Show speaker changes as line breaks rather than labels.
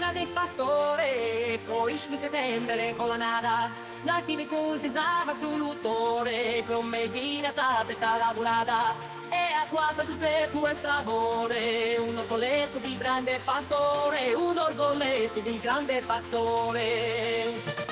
grande pastore, poi scelse sempre con la nada. Nati così zava sull'utore, con medina sapeta lavorata. E a quanto si segue questo amore, un orgoglioso di grande pastore, un orgoglioso di grande pastore.